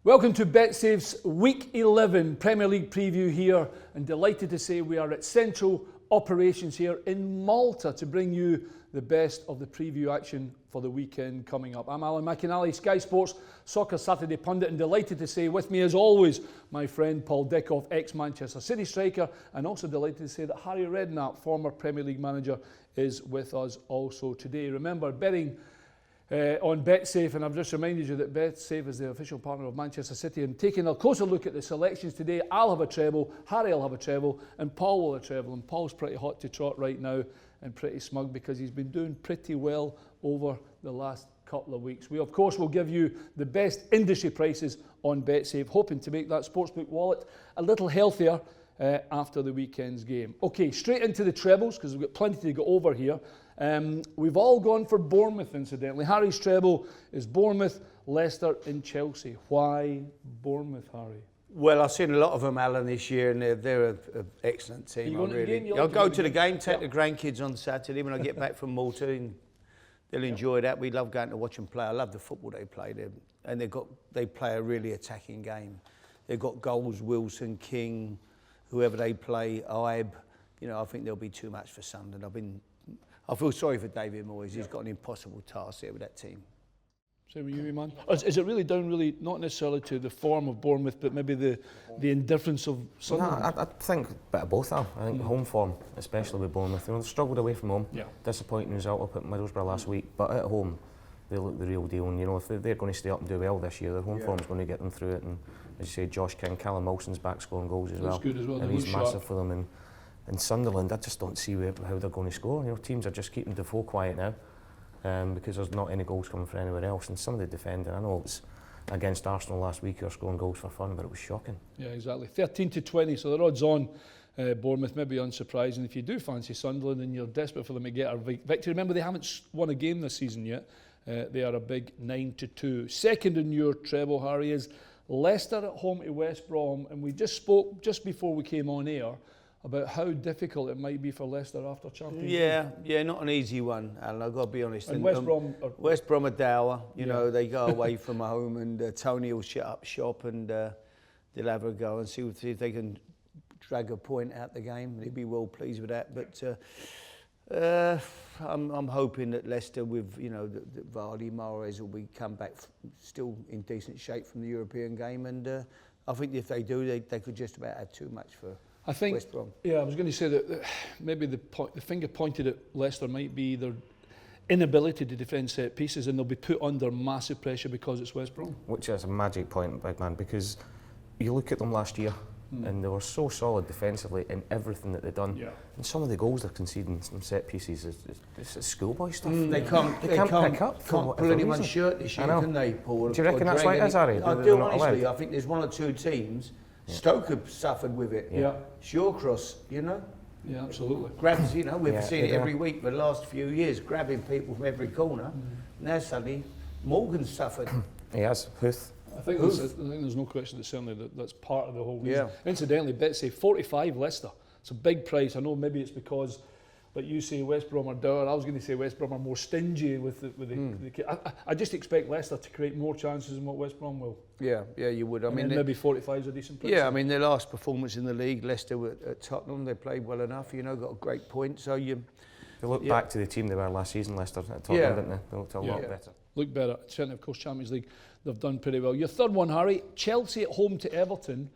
Welcome to BetSafe's Week 11 Premier League preview here, and delighted to say we are at Central Operations here in Malta to bring you the best of the preview action for the weekend coming up. I'm Alan McInally, Sky Sports Soccer Saturday pundit, and delighted to say with me as always my friend Paul Dickov, ex-Manchester City striker, and also delighted to say that Harry Redknapp, former Premier League manager, is with us also today. Remember, betting on BetSafe, and I've just reminded you that BetSafe is the official partner of Manchester City, and taking a closer look at the selections today, I'll have a treble, Harry will have a treble, and Paul will have a treble, and Paul's pretty hot to trot right now and pretty smug because he's been doing pretty well over the last couple of weeks. We of course will give you the best industry prices on BetSafe, hoping to make that sportsbook wallet a little healthier after the weekend's game. Okay, straight into the trebles because we've got plenty to go over here. We've all gone for Bournemouth, incidentally. Harry's treble is Bournemouth, Leicester and Chelsea. Why Bournemouth, Harry? Well, I've seen a lot of them, Alan, this year, and they're an excellent team. I'll go to the game, take the grandkids on Saturday when I get back from Malta, and they'll enjoy that. We love going to watch them play. I love the football they play there, and they play a really attacking game. They've got goals, Wilson, King, whoever they play, Ibe. You know, I think there'll be too much for Sunderland. I feel sorry for David Moyes. He's got an impossible task here with that team. Same with you, man. Is it really down, not necessarily to the form of Bournemouth, but maybe the indifference of Sunderland? No, I think a bit of both now. I think home form, especially with Bournemouth, they've struggled away from home. Yeah. Disappointing result up at Middlesbrough last week, but at home, they look the real deal. And you know, if they're going to stay up and do well this year, their home form's going to get them through it. And as you say, Josh King, Callum Wilson's back scoring goals as well. That's good as well. And he's massive for them. And Sunderland, I just don't see how they're going to score. You know, teams are just keeping Defoe quiet now. Because there's not any goals coming from anywhere else, and some of the defending, I know it was against Arsenal last week, you're scoring goals for fun, but it was shocking. Yeah, exactly. 13-20, so the odds on Bournemouth, maybe unsurprising. If you do fancy Sunderland and you're desperate for them to get a victory, remember they haven't won a game this season yet. They are a big 9-2. Second in your treble, Harry, is Leicester at home to West Brom, and we just spoke just before we came on air about how difficult it might be for Leicester after Champions League. Yeah, not an easy one, Alan, I've got to be honest. And West Brom are dour, you know, they go away from home, and Tony will shut up shop, and they'll have a go and see if they can drag a point out the game. They'll be well pleased with that. But I'm hoping that Leicester, with that Vardy, Mahrez will come back still in decent shape from the European game, and I think if they do, they could just about add too much for West Brom. Yeah, I was going to say that maybe the finger pointed at Leicester might be their inability to defend set pieces, and they'll be put under massive pressure because it's West Brom. Which is a magic point, big man, because you look at them last year, and they were so solid defensively in everything that they've done. Yeah. And some of the goals they're conceding from set pieces is schoolboy stuff. They can't pick up. Can't pull anyone's shirt this year, can they, Paul? Do you reckon that's right, Harry? I do, honestly. I think there's one or two teams. Stoke have suffered with it. Yeah. Shawcross, you know. Yeah, absolutely. Grabs, we've seen it every week for the last few years, grabbing people from every corner. Now suddenly, Morgan's suffered. He has. Huth. I think there's no question that certainly that's part of the whole reason. Yeah. Incidentally, BetSafe 45 Leicester. It's a big price. I know maybe it's because, like you say, West Brom are dour. I was going to say West Brom are more stingy with the I just expect Leicester to create more chances than what West Brom will. Yeah, you would. I mean, maybe 45 is a decent price. Yeah, I mean, their last performance in the league, Leicester were at Tottenham, they played well enough, got a great point. So they look back to the team they were last season, Leicester at Tottenham, didn't they? They looked a lot better. Look better. Certainly, of course, Champions League, they've done pretty well. Your third one, Harry, Chelsea at home to Everton.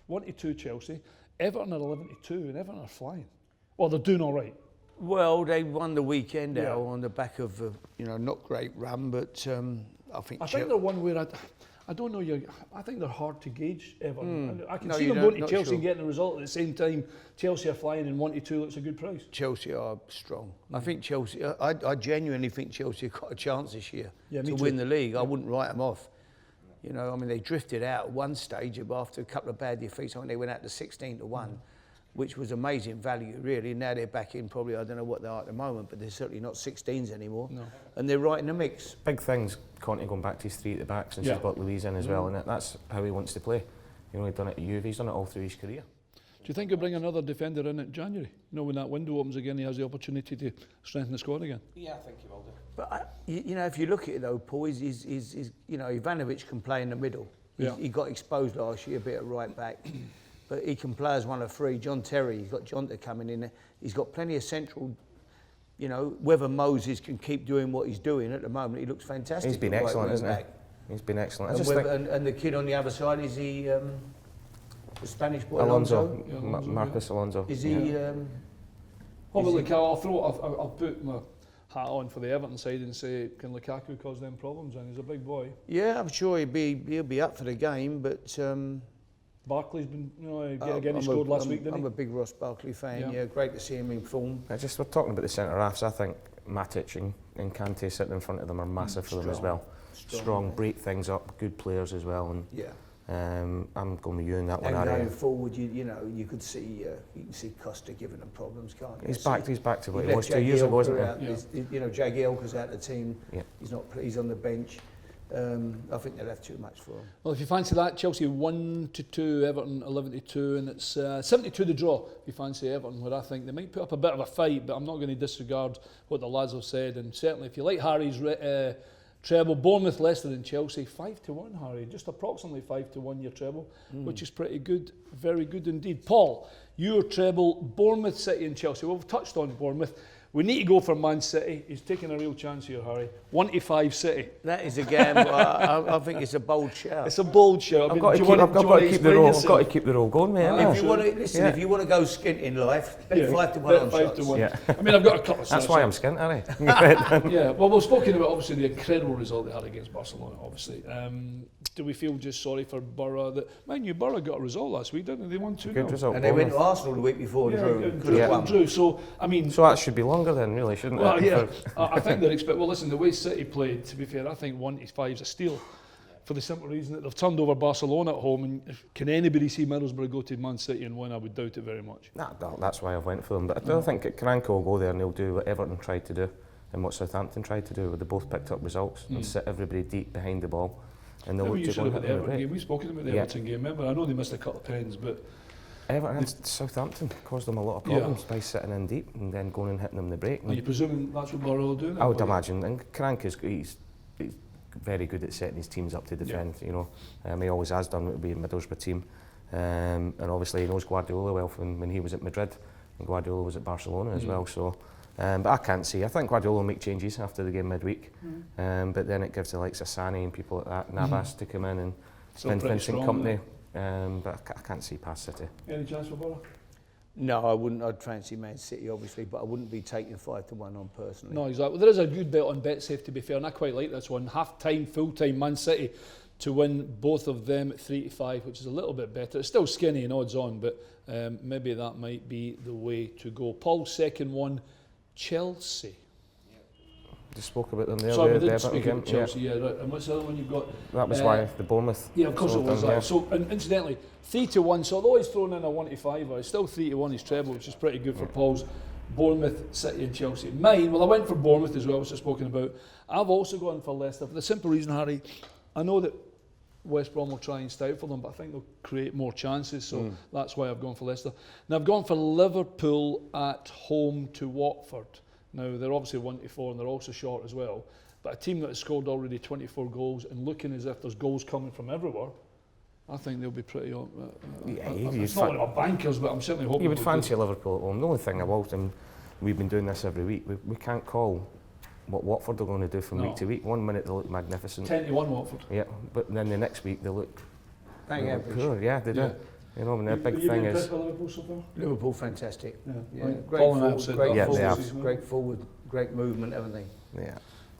1-2 Chelsea. Everton are 11-2, and Everton are flying. Well, they're doing all right. Well, they won the weekend out on the back of a not great run, but I think they're one where I don't know. I think they're hard to gauge, Everton. I can see them going to Chelsea and getting a result at the same time. Chelsea are flying, and 1-2 looks a good price. Chelsea are strong. I think Chelsea. I genuinely think Chelsea have got a chance this year to win the league. I wouldn't write them off. I mean, they drifted out at one stage after a couple of bad defeats. I mean, they went out to 16-1. Which was amazing value, really. Now they're back in probably, I don't know what they are at the moment, but they're certainly not 16s anymore. No. And they're right in the mix. Big things, Conte going back to his three at the back since he's got Louise in as well, and that's how he wants to play. He's done it at Juve, he's done it all through his career. Do you think he'll bring another defender in at January? You know, when that window opens again, he has the opportunity to strengthen the squad again. Yeah, I think he will do. But you know, if you look at it though, Paul, he's you know, Ivanovic can play in the middle. He got exposed last year a bit at right back, but he can play as one of three. John Terry, he's got Jonta coming in there. He's got plenty of central. You know, whether Moses can keep doing what he's doing at the moment, he looks fantastic. He's been excellent, isn't he? He's been excellent. And the kid on the other side, is he the Spanish boy Alonso? Yeah, Alonso, Marcus Alonso. Is he? I'll put my hat on for the Everton side and say, can Lukaku cause them problems? And he's a big boy. Yeah, I'm sure he'll be up for the game, but. Barkley's been, you know, again he scored last week, didn't he? I'm a big Ross Barkley fan. Yeah, great to see him in form. We're talking about the centre halves. I think Matic and Kante sitting in front of them are massive for them as well. Strong, break things up, good players as well. And I'm going with you in that one. And going forward, you know, you can see Costa giving them problems, can't you? He's back to what he was 2 years ago, isn't he? You know, Jagielka's out of the team. Yeah. He's on the bench. I think they'll have too much for him. Well, if you fancy that, Chelsea 1-2, Everton 11-2, and it's 72 the draw. If you fancy Everton, where I think they might put up a bit of a fight, but I'm not going to disregard what the lads have said. And certainly, if you like Harry's treble, Bournemouth, Leicester, and Chelsea 5-1, Harry, just approximately 5-1 your treble, which is pretty good, very good indeed. Paul, your treble, Bournemouth, City, and Chelsea. Well, we've touched on Bournemouth. We need to go for Man City. He's taking a real chance here, Harry. 1-5 City. That is a gamble. I think it's a bold shout. It's a bold shout. I've got to keep the roll going, mate. If you want to listen, if you want to go skint in life, bet 5-1 on shots. 5-1. Yeah. I mean, I've got a couple of. That's why I'm skint, Harry. Yeah. Well, we've spoken about obviously the incredible result they had against Barcelona. Obviously, do we feel just sorry for Borough? That mind you, Borough got a result last week, didn't they? They won 2-0. Good result. And they went to Arsenal the week before. Drew. So I mean, so that should be longer then, really, shouldn't it? Well, yeah. I think they're expect. Well, listen, the way City played, to be fair, I think 1-5 is a steal. For the simple reason that they've turned over Barcelona at home, and can anybody see Middlesbrough go to Man City and win? I would doubt it very much. That's why I've went for them. But I don't think Karanko will go there and they'll do what Everton tried to do and what Southampton tried to do, where they both picked up results and sit everybody deep behind the ball. And they'll look to go and hit them. We've spoken about the Everton game, remember? I know they missed a couple of pens, but Everton and Southampton caused them a lot of problems by sitting in deep and then going and hitting them the break. Are you presuming that's what Borough will do? I would imagine. And Karanka's he's very good at setting his teams up to defend. You know, he always has done with the Middlesbrough team, and obviously he knows Guardiola well from when he was at Madrid and Guardiola was at Barcelona as well. So, but I can't see. I think Guardiola will make changes after the game midweek, but then it gives the likes of Sané and people like that, Navas to come in and Vincent Kompany. But I can't see past City. Any chance for Borough? No, I wouldn't. I'd fancy Man City, obviously, but I wouldn't be taking 5-1 on personally. No, exactly. Well, there is a good bet on BetSafe, to be fair, and I quite like this one. Half-time, full-time Man City to win both of them at 3-5, which is a little bit better. It's still skinny and odds on, but maybe that might be the way to go. Paul's second one, Chelsea. Just spoke about them there. Sorry, we did speak about Chelsea, yeah, right. And what's the other one you've got? That was why the Bournemouth. Yeah, of course it was. Yeah. So, and incidentally, 3-1. So although he's thrown in a 1-5, it's still 3-1 his treble, which is pretty good for Paul's. Bournemouth, City, and Chelsea. Mine, well, I went for Bournemouth as well, which I've spoken about. I've also gone for Leicester for the simple reason, Harry. I know that West Brom will try and stout for them, but I think they'll create more chances, so that's why I've gone for Leicester. Now I've gone for Liverpool at home to Watford. Now, they're obviously 1-4 and they're also short as well. But a team that has scored already 24 goals and looking as if there's goals coming from everywhere, I think they'll be pretty... it's not one of my bankers, but I'm certainly hoping... You would fancy Liverpool at home. The only thing about them, we've been doing this every week, we can't call what Watford are going to do from week to week. 1 minute they look magnificent. 10-1 Watford. Yeah, but then the next week they look... poor. Yeah, they do. You know, and their big thing is... Liverpool so far? Liverpool, fantastic. Great forward, great movement, everything. Yeah.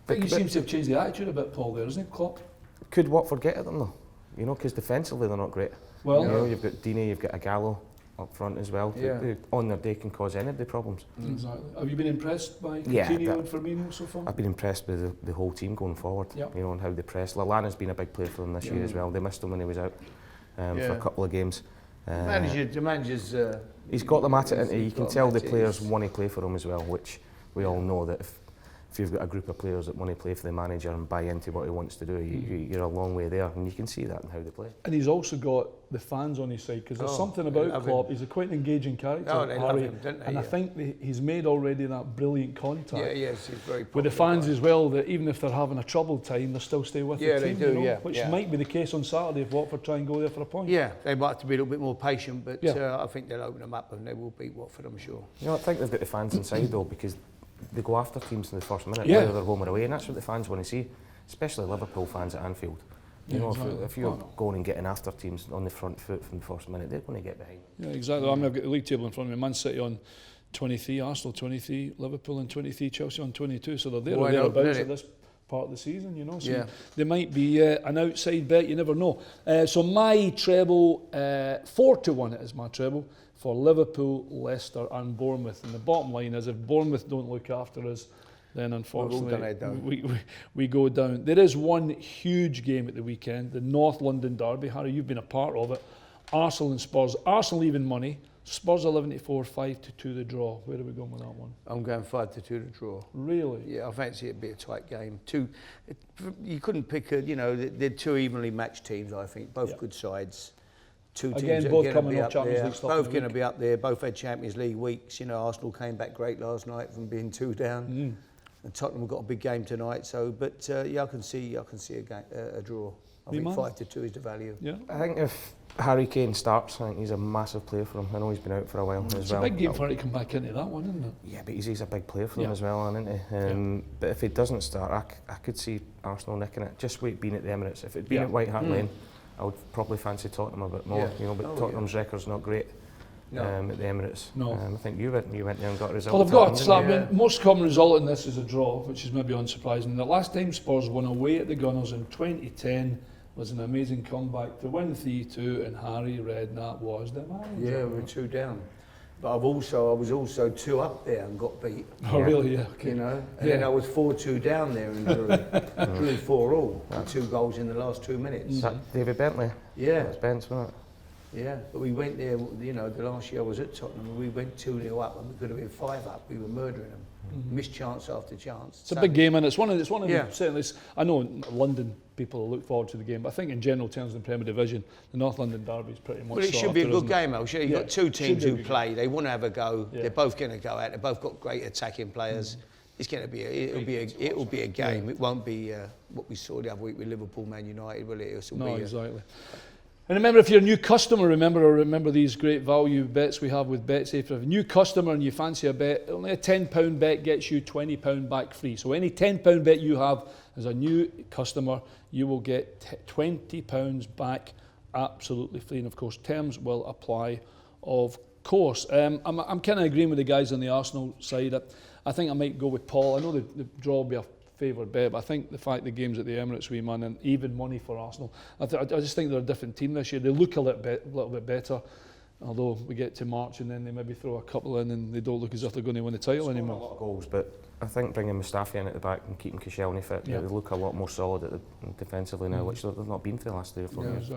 But he seems to have changed the attitude a bit, Paul, there, isn't he, Klopp? Could Watford get at them, though? You know, because defensively they're not great. Well, you know, you've got Deeney, you've got Agallo up front as well. They, on their day can cause any of the problems. Exactly. Have you been impressed by Coutinho and Firmino so far? I've been impressed with the whole team going forward. You know, and how they press. Lallana's been a big player for them this year as well. They missed him when he was out for a couple of games. The manager's he's got them at it, and you can tell the players want to play for him as well, which we all know that if you've got a group of players that want to play for the manager and buy into what he wants to do, you're a long way there, and you can see that in how they play. And he's also got the fans on his side, because there's something about Klopp. He's a quite engaging character, they Harry, love him, don't they? and I think he's made already that brilliant contact. Yeah, yes, he's very with the fans as well, that even if they're having a troubled time, they still stay with the team. They do, which might be the case on Saturday if Watford try and go there for a point. Yeah, they might have to be a little bit more patient, but I think they'll open them up and they will beat Watford, I'm sure. I think they've got the fans inside though, because they go after teams in the first minute, whether they're home or away, and that's what the fans want to see, especially Liverpool fans at Anfield. If you're going and getting after teams on the front foot from the first minute, they're going to get behind. Yeah, exactly. I've got the league table in front of me. Man City on 23, Arsenal 23, Liverpool on 23, Chelsea on 22. So they're there or thereabouts at this part of the season, So they might be an outside bet. You never know. So my treble, 4-1 it is my treble for Liverpool, Leicester and Bournemouth. And the bottom line is, if Bournemouth don't look after us, then unfortunately we go down. There is one huge game at the weekend, the North London derby. Harry, you've been a part of it. Arsenal and Spurs. Arsenal even money. Spurs 11-4, 5-2 the draw. Where are we going with that one? I'm going 5-2 the draw. Really? Yeah, I fancy it'd be a tight game. You couldn't pick they're two evenly matched teams, I think. Both good sides. Two teams again, both coming off Champions League stuff. Both going to be up there. Both had Champions League weeks. Arsenal came back great last night from being 2 down. And Tottenham have got a big game tonight. So, but I can see a draw. I think 5-2 is the value. Yeah. I think if Harry Kane starts, I think he's a massive player for him. I know he's been out for a while as well. It's a big game for him to come back into that one, isn't it? Yeah, but he's a big player for them as well, isn't he? But if he doesn't start, I could see Arsenal nicking it. Just being at the Emirates. If it'd been at White Hart Lane, I would probably fancy Tottenham a bit more. But Tottenham's record's not great. At the Emirates. I think you went there and got a result. Well, I've got to start. Most common result in this is a draw, which is maybe unsurprising. The last time Spurs won away at the Gunners in 2010 was an amazing comeback to win 3-2, and Harry Redknapp was the manager. Yeah, we were 2 down. But I was also 2 up there and got beat. Oh, really? Yeah. Okay. And then I was 4-2 down there and drew 4-all. 2 goals in the last 2 minutes. Is that David Bentley? Yeah. That was Ben's, wasn't it? Yeah, but we went there, the last year I was at Tottenham, we went 2-0 up and we could have been 5 up. We were murdering them. Missed chance after chance. It's a big game, and it's one of the, certainly, I know London people look forward to the game, but I think in general terms in the Premier Division, the North London derby is pretty much. Well, it should be a good game, Al. You've got 2 teams who play. They want to have a go. They're both going to go out. They've both got great attacking players. It's going to be it'll be a game. It won't be what we saw the other week with Liverpool, Man United, will it? Exactly. And remember, if you're a new customer, remember these great value bets we have with BetSafe. If you're a new customer and you fancy a bet, only a £10 bet gets you £20 back free. So any £10 bet you have as a new customer, you will get £20 back absolutely free. And of course, terms will apply, of course. I'm kind of agreeing with the guys on the Arsenal side. I think I might go with Paul. I know the draw will be a favoured bet, but I think the fact the game's at the Emirates, wee man, and even money for Arsenal, I just think they're a different team this year. They look a little bit better, although we get to March and then they maybe throw a couple in and they don't look as if they're going to win the title anymore. A lot of goals, but I think bringing Mustafi in at the back and keeping Koscielny fit, they look a lot more solid defensively now, which they've not been for the last 3 or 4 years.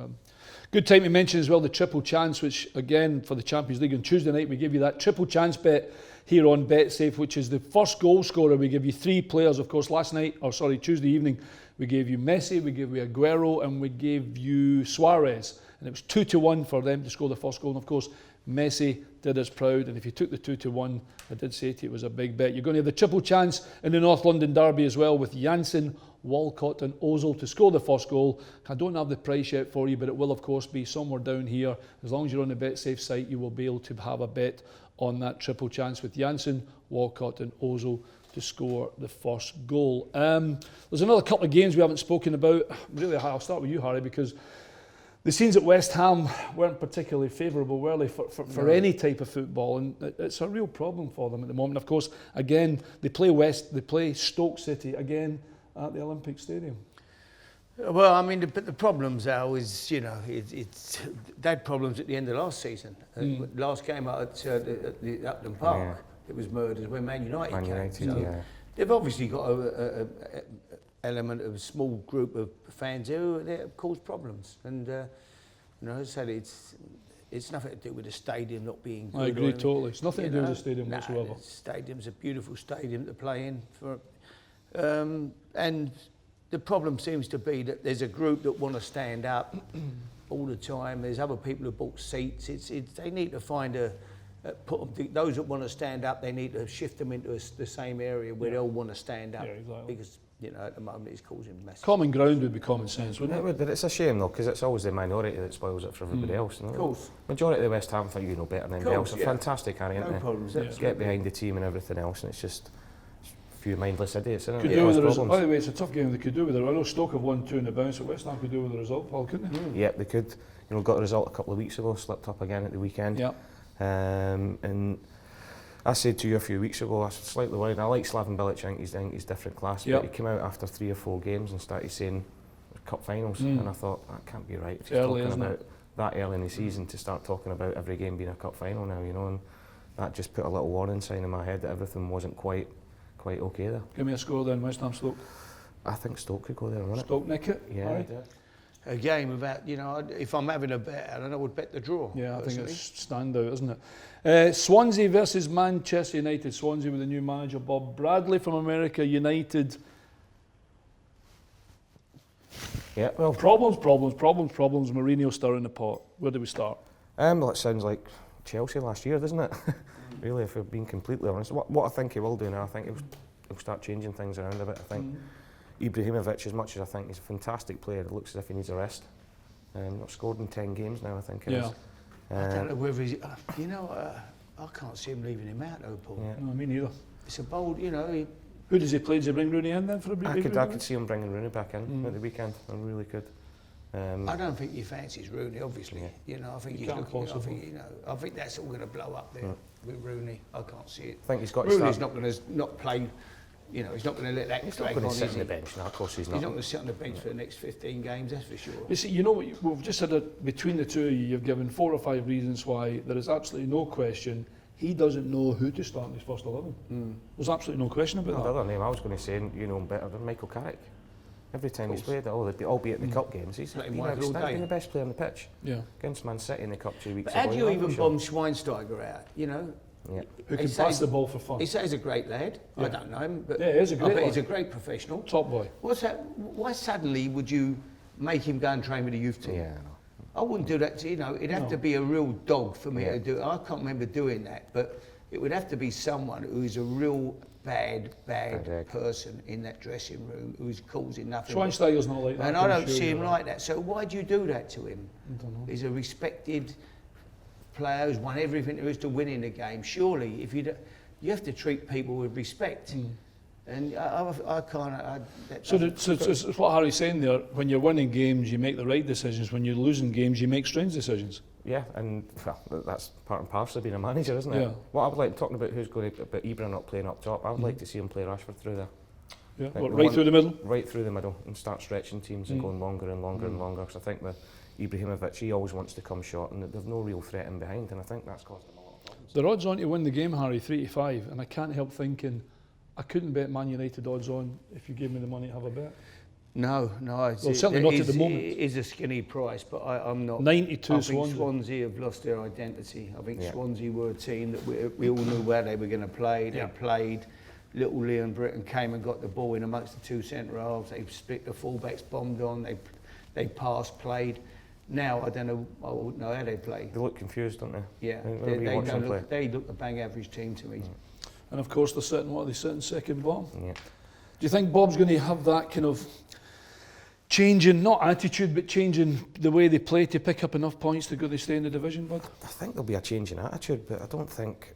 Good time to mention as well the triple chance, which again for the Champions League on Tuesday night we give you that triple chance bet here on BetSafe, which is the first goal scorer. We give you 3 players, of course. Tuesday evening we gave you Messi, we gave you Aguero, and we gave you Suarez, and it was 2-1 for them to score the first goal. And of course Messi did us proud, and if you took the 2-1, I did say to you it was a big bet. You're going to have the triple chance in the North London derby as well, with Janssen, Walcott and Ozil to score the first goal. I don't have the price yet for you, but it will of course be somewhere down here. As long as you're on the BetSafe site, you will be able to have a bet on that triple chance with Janssen, Walcott and Ozil to score the first goal. There's another couple of games we haven't spoken about. Really, I'll start with you, Harry, because the scenes at West Ham weren't particularly favourable, were they, for any type of football, and it's a real problem for them at the moment. Of course, again, they play Stoke City again at the Olympic Stadium. Well, I mean, the problems, Al, is, they had problems at the end of last season. Last game at the Upton Park, it was murdered when Man United came. They've obviously got an element of a small group of fans who cause problems. And, as I said, it's nothing to do with the stadium not being good. I agree totally. It's nothing to do with the stadium whatsoever. The stadium's a beautiful stadium to play in. And the problem seems to be that there's a group that want to stand up all the time. There's other people who bought seats. They need to find those that want to stand up, they need to shift them into the same area where they all want to stand up. Yeah, exactly. Because, at the moment it's causing massive... Common ground would be common sense, wouldn't it? But it's a shame though, because it's always the minority that spoils it for everybody else. Of course. Majority of the West Ham think better than anybody else. They're fantastic, aren't they? No problems. Get behind the team and everything else, and it's just a few mindless idiots, isn't it? Could do with the result. By the way, it's a tough game. They could do with it. I know Stoke have won 2 in the bounce, so West Ham could do with the result, Paul, couldn't they? Yeah, they could. Got the result a couple of weeks ago, slipped up again at the weekend. Yeah. And I said to you a few weeks ago, I was slightly worried. I like Slaven Bilic, I think he's different class, but he came out after 3 or 4 games and started saying cup finals, and I thought, that can't be right. If he's early, talking isn't about that early in the season to start talking about every game being a cup final now, and that just put a little warning sign in my head that everything wasn't quite okay there. Give me a score then, West Ham Stoke. I think Stoke could go there, wouldn't it? Stoke nick it? Yeah. Right. A game without, if I'm having a bet, I don't know, I would bet the draw. Yeah, personally. I think it's standout, isn't it? Swansea versus Manchester United. Swansea with the new manager, Bob Bradley from America. United. Yeah, well... Problems. Mourinho stirring the pot. Where do we start? Well, it sounds like Chelsea last year, doesn't it? Really, if we're being completely honest. What I think he will do now, I think he'll start changing things around a bit, I think. Ibrahimovic, as much as I think he's a fantastic player, it looks as if he needs a rest. Not scored in 10 games now, I think it is. I don't know whether he's... I can't see him leaving him out, though, Paul. Yeah. No, me neither. It's a bold, Who does he play? Does he bring Rooney in then for a bit? I could see him bringing Rooney back in at the weekend. I really could. I don't think he fancies Rooney, obviously. I think he's looking... I think that's all going to blow up there with Rooney. I can't see it. I think he's got Rooney's not going to not play... he's not going to let that drag on, he's not going to sit on the bench. No, of course he's not. He's not going to sit on the bench for the next 15 games, that's for sure. You see, we've just had between the two of you, you've given 4 or 5 reasons why there is absolutely no question he doesn't know who to start in his first 11. There's absolutely no question about that. The other name I was going to say, him better than Michael Carrick. Every time he's played, albeit in the cup games, he's been the best player on the pitch. Yeah. Against Man City in the cup 2 weeks ago. How do you even bomb Schweinsteiger out, Yeah. Who can pass the ball for fun. He says he's a great lad. Yeah. I don't know him, but he's a great lad. He's a great professional. Top boy. What's that? Why suddenly would you make him go and train with the youth team? Yeah, I know. I wouldn't do that. It'd have to be a real dog for me to do it. I can't remember doing that, but it would have to be someone who is a real bad person in that dressing room who's causing nothing. Schweinsteiger's not like that. And I don't see him like that. So why do you do that to him? I don't know. He's a respected player who's won everything there is to win in the game. Surely, if you have to treat people with respect. And I can't... So what Harry's saying there, when you're winning games, you make the right decisions. When you're losing games, you make strange decisions. Yeah, and that's part and parcel of being a manager, isn't it? Yeah. What I would like, talking about who's going to... About Ibra not playing up top, I would like to see him play Rashford through there. Yeah, right through the middle? Right through the middle, and start stretching teams and going longer and longer and longer, because I think with Ibrahimovic, he always wants to come short, and there's no real threat in behind, and I think that's caused him a lot of problems. The odds on to win the game, Harry, 3-5, and I can't help thinking, I couldn't bet Man United odds on if you gave me the money to have a bet. No. Certainly not at the moment. It is a skinny price, but I'm not. 92 I think Swansea have lost their identity. I think Swansea were a team that we all knew where they were going to play. They played. Little Leon Britton came and got the ball in amongst the 2 centre halves. They split the fullbacks, bombed on. They passed, played. Now I wouldn't know how they play. They look confused, don't they? Yeah, they look a bang average team to me. And of course they're sitting second bottom. Yeah. Do you think Bob's going to have that kind of changing, not attitude, but changing the way they play to pick up enough points to stay in the division, bud? I think there'll be a change in attitude, but I don't think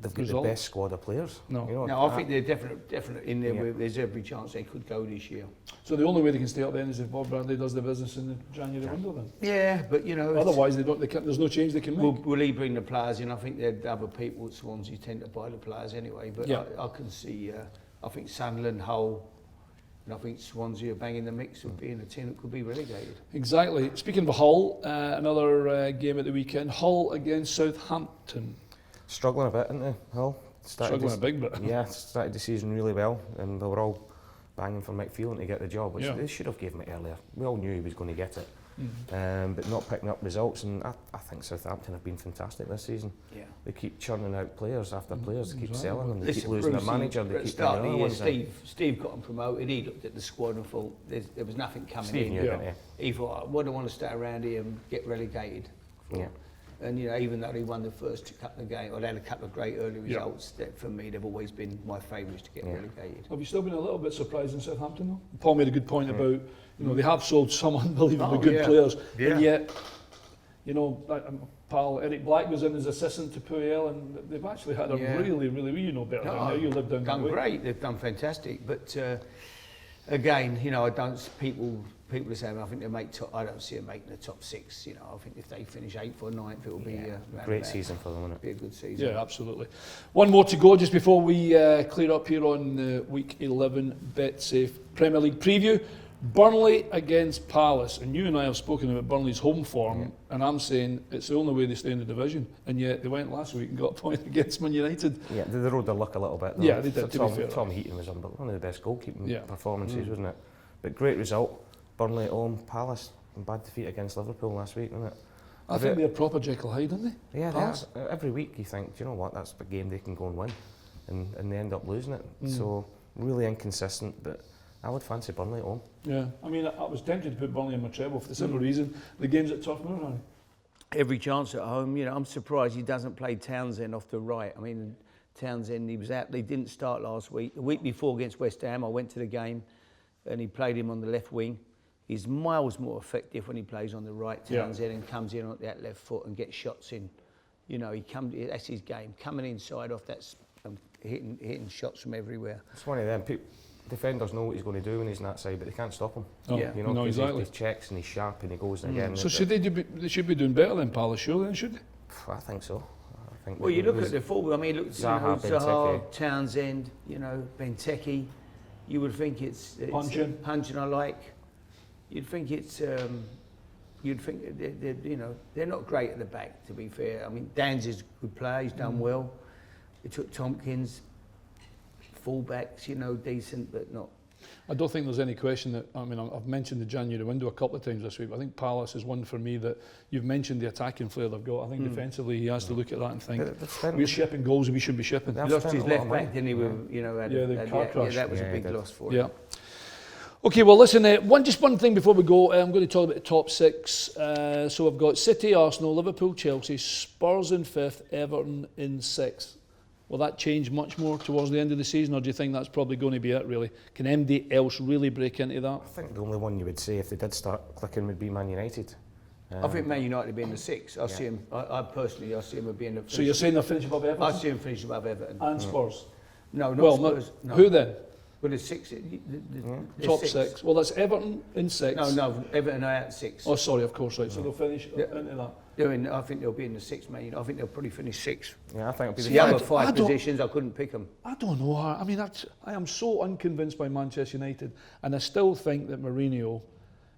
they've got the best squad of players. No. I think they're definite in there. There's every chance they could go this year. So the only way they can stay up then is if Bob Bradley does the business in the January window then? Yeah, but otherwise there's no change they can make. Will he bring the players in? I think the other people at Swansea tend to buy the players anyway, but I can see, I think Sunderland, Hull, and I think Swansea are banging the mix of being a team that could be relegated. Exactly. Speaking of Hull, another game at the weekend, Hull against Southampton. Struggling a bit, aren't they, Hull? Struggling a big bit. Yeah, started the season really well, and they were all banging for McPherson to get the job, which they should have given it earlier. We all knew he was going to get it. but not picking up results. And I think Southampton have been fantastic this season. Yeah. They keep churning out players after players, they keep selling them, they keep losing their manager, they keep bringing other ones in. Steve got them promoted, he looked at the squad and thought there was nothing coming in. He thought, I wouldn't want to stay around here and get relegated. And even though they won the first couple of games, or they had a couple of great early results, that for me they've always been my favourites to get relegated. Have you still been a little bit surprised in Southampton though? Paul made a good point about, they have sold some unbelievably good players, and yet, pal Eric Black was in as assistant to Puel, and they've actually had a really, better than you. You lived down that way. Done great, they've done fantastic, but again, I don't, people are saying, I think they make top, I don't see them making the top 6, I think if they finish 8th or 9th, it'll be a great season for them, won't it? Be a good season. Yeah, absolutely. One more to go just before we clear up here on week 11 BetSafe Premier League preview. Burnley against Palace, and you and I have spoken about Burnley's home form, and I'm saying it's the only way they stay in the division, and yet they went last week and got a point against Man United. Yeah, they rode their luck a little bit though. Yeah, they did. Tom Heaton was one of the best goalkeeping performances, wasn't it? But great result. Burnley at home, Palace, and bad defeat against Liverpool last week, wasn't it? I think they're proper Jekyll Hyde, aren't they? Yeah, Palace. They are. Every week you think, do you know what, that's a game they can go and win, and they end up losing it. So really inconsistent, but I would fancy Burnley at home. Yeah, I mean, I was tempted to put Burnley in my treble for the simple reason the game's at Turf Moor, aren't they? Every chance at home, I'm surprised he doesn't play Townsend off the right. I mean, Townsend, he was out, they didn't start last week. The week before against West Ham, I went to the game and he played him on the left wing. He's miles more effective when he plays on the right, Townsend, and comes in on that left foot and gets shots in. That's his game, coming inside off that, hitting shots from everywhere. It's one of them. Defenders know what he's going to do when he's on that side, but they can't stop him. Exactly. He checks and he's sharp and he goes again. So they should be doing better than Palace, surely, should they? I think so. Well, you look at the forward. I mean, look, Zaha, Townsend, Benteke. You would think it's punching. I like. You'd think it's. You'd think they're not great at the back. To be fair, I mean, Dan's is a good player. He's done well. They took Tompkins. Fullbacks, decent, but not. I don't think there's any question that, I've mentioned the January window a couple of times this week, but I think Palace is one for me that you've mentioned the attacking flair they've got. I think defensively he has to look at that and think, we're shipping goals and we should be shipping. He lost his left back, didn't he? The car crash. That was a big loss for him. Yeah. Okay, well listen, one thing before we go, I'm going to talk about the top 6. So I've got City, Arsenal, Liverpool, Chelsea, Spurs in 5th, Everton in 6th. Will that change much more towards the end of the season, or do you think that's probably going to be it, really? Can anybody else really break into that? I think the only one you would say if they did start clicking would be Man United. I think Man United would be in the 6th. I see him. I personally see him being. So you're saying they'll finish above Everton? I see him finish above Everton. And Spurs? No, not Spurs. No. Who then? Well, the 6. Top 6. Well, that's Everton in 6. No, Everton are at 6. Oh, sorry, of course, right. So they'll finish into that. I think they'll be in the 6th, man. I think they'll probably finish 6th. Yeah, I think it'll be the other 5 positions. I couldn't pick them. I don't know. I mean, I am so unconvinced by Manchester United, and I still think that Mourinho.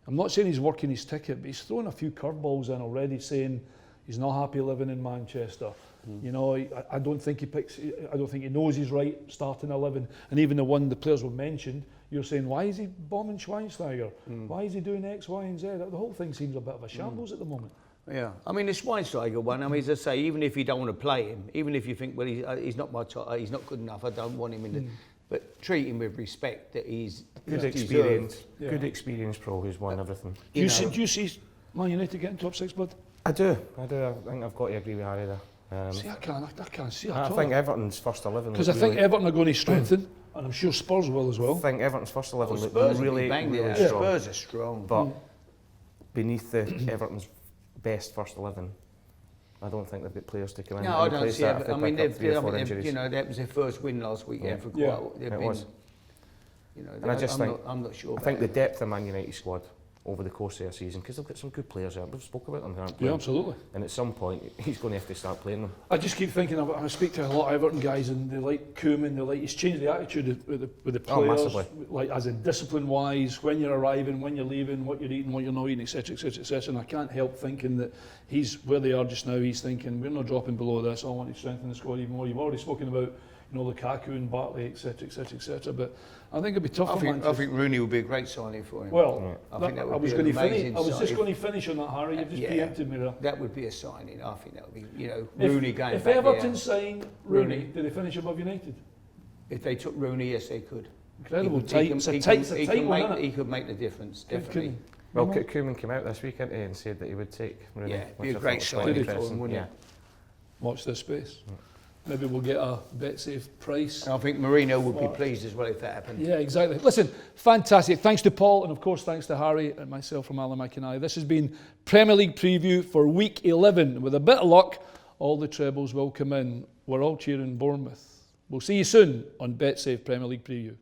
I'm not saying he's working his ticket, but he's throwing a few curveballs in already, saying he's not happy living in Manchester. I don't think he knows he's right starting 11, and even the players were mentioned. You're saying, why is he bombing Schweinsteiger? Why is he doing X, Y, and Z? The whole thing seems a bit of a shambles at the moment. Yeah, I mean the Schweinsteiger one. I mean, as I say, even if you don't want to play him, even if you think, well, he's not my top, he's not good enough, I don't want him in the. But treat him with respect that he's good experience. Yeah. Good experience pro who's won everything. Do you see Man United getting top 6, bud? I do. I think I've got to agree with Harry there. See, I can't see it at all. I think Everton's first 11. Because I think Everton are going to strengthen, and I'm sure Spurs will as well. I think Everton's first 11 look really strong. Spurs are strong, but beneath the Everton's best first 11. I don't think they've got players to come in. No, I don't see it. I mean, that was their first win last weekend for quite. It was. And I just think I'm not sure. I think the depth of Man United squad over the course of their season, because they've got some good players there. We've spoken about them. They aren't playing. Yeah, absolutely. And at some point, he's going to have to start playing them. I just keep thinking about. I speak to a lot of Everton guys, and they like Koeman. He's changed the attitude with the players, massively. Like as in discipline-wise, when you're arriving, when you're leaving, what you're eating, what you're not eating, etc., etc., etc. And I can't help thinking that he's where they are just now. He's thinking we're not dropping below this. I want to strengthen the squad even more. You've already spoken about Lukaku and Bartley, etc., etc., etc. But I think it'd be tough for Manchester. I think Rooney would be a great signing for him. Well, I think that would I was be an amazing finish. I was just signing. going to finish on that, Harry. You've just preempted me there. That would be a signing. I think that would be, Rooney going If back Everton there. sign Rooney, do they finish above United? If they took Rooney, yes, they could. Incredible He tight. could- It's a he tight could- one, he could isn't make- it? He could make the difference, definitely. Well, Koeman came out this week and said that he would take Rooney. Yeah, which be a I great thought was quite signing for him, interesting. wouldn't Yeah. it? Watch this space. Maybe we'll get a BetSafe price. And I think Mourinho would be pleased as well if that happened. Yeah, exactly. Listen, fantastic. Thanks to Paul, and of course thanks to Harry and myself from Alan McInally. This has been Premier League preview for week 11. With a bit of luck, all the trebles will come in. We're all cheering Bournemouth. We'll see you soon on BetSafe Premier League preview.